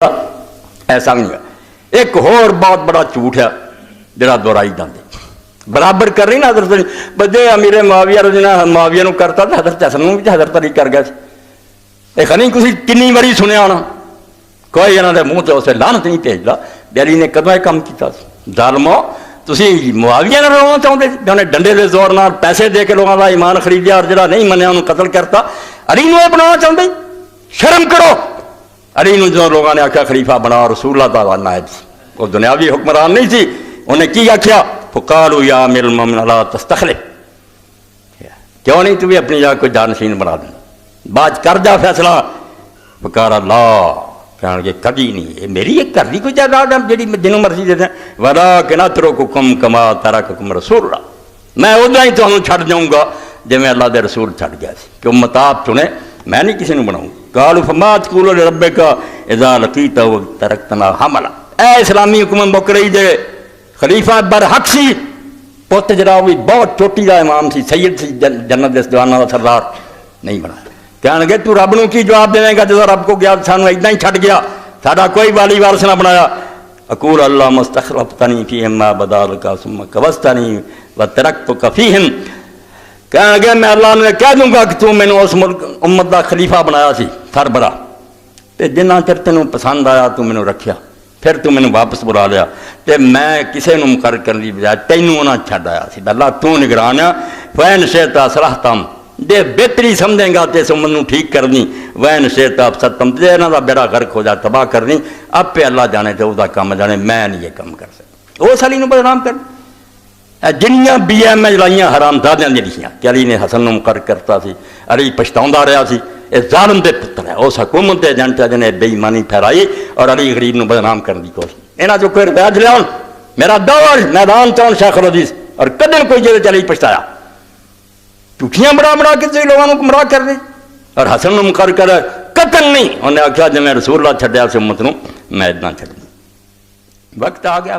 ایسا نہیں ہے۔ ایک اور بہت بڑا جھوٹ ہے جڑا دہرائی جاندے برابر کر رہی نا حضرت بدے امیر معاویہ رضی اللہ عنہ معاویہ نو کرتا تو حضرت حسن نو بھی حضرت علی کر گیا سی۔ ایک نہیں کسی کنی باری سنیا ہونا کوئی انہوں نے منہ سے اسے لعنت نہیں بھیجدا علی نے کدوں یہ کام کیتا ظالمو تسی معاویہ نے رونا چاہتے جی انہیں ڈنڈے دے زور نال پیسے دے کے لوگوں کا ایمان خریدیا اور جڑا نہیں منیا انہوں قتل کرتا علی نو یہ بنانا چاہتے شرم کرو۔ علی نو جو لوگوں نے آخیا خلیفہ بنا رسول اللہ تعالیٰ نائب سی وہ دنیاوی حکمران نہیں سی انہیں کی آخیا فقالوا یا امیر المومنین لا تستخلف کیوں نہیں تو بھی اپنی جگہ کوئی جانشین بنا دیں بعد کر جا فیصلہ فقال اللہ کہنے کہ کبھی نہیں یہ میری ایک کر دی کوئی جائیداد جی جنوں مرضی دے دیں ولکن اترککم کما ترککم رسول اللہ میں ادھر ہی تمہیں چھڑ جاؤں گا جی میں اللہ دے رسول چھڑ گیا سی کہ امت آپ چنے میں نہیں کسی نے بناؤں قالوا فما تقول لربک اذا لقیت وترکتنا حملا اے اسلامی حکومت مک رہی جے خلیفہ برحق سی پوت جڑا بھی بہت چوٹی دا امام سی سید سی جنت دے جواناں دا سردار نہیں بنایا کہنے لگے تو رب نو کی جواب دے گا جب رب کو گیا سانو اتنا ہی چھٹ گیا ساڈا کوئی والی وارث نہ بنایا اقول اللہ مستخلفتنی فیہم ما بدا لک ثم کبستنی وترکتک فیہم کہنے لگے میں اللہ نے کہہ دوں گا کہ تو میں نے اس ملک امت دا خلیفہ بنایا سی سربراہ تے جنہ چر تینوں پسند آیا تو میں نے رکھیا پھر تو میں نے واپس بلا لیا تے میں کسے نو مقرر کرنے دی بجائے تینوں نہ چھڈ آیا سی اللہ تو نگران ہے فین شئت صلحتم دے بہتری سمجھیں گا تے سمجھ نو ٹھیک کرنی وین شئت افسدتم دے انہاں دا بیڑا غرق ہو جا تباہ کرنی اب پہ اللہ جانے تے او دا کام جانے میں نہیں یہ کام کر سکتا اس علی نو بدنام کر جنیاں بی ایم ایچ لائیاں حرام زادیاں جڑیاں کہ علی نے حسن نو مقرر کرتا سی علی پچھتاوندا رہا سی یہ ظالم دے پتر ہے اس حکومت دے ایجنٹ جنہیں بے ایمانی پھیرائی اور علی غریب نو بدنام کرنے کی کوشش انہاں جو کوئی روایت لیاؤن میرا دور میدان چون شیخ الحدیث اور کدن کوئی جے چلی پچھتایا جھوٹیاں بڑا کے لوگوں کو گمراہ کر دی اور حسن نو مقرر کر قتل نہیں انہیں آخیا جی میں رسول اللہ چھڈیا سے امت نو میں اتنا چھڈوں وقت آ گیا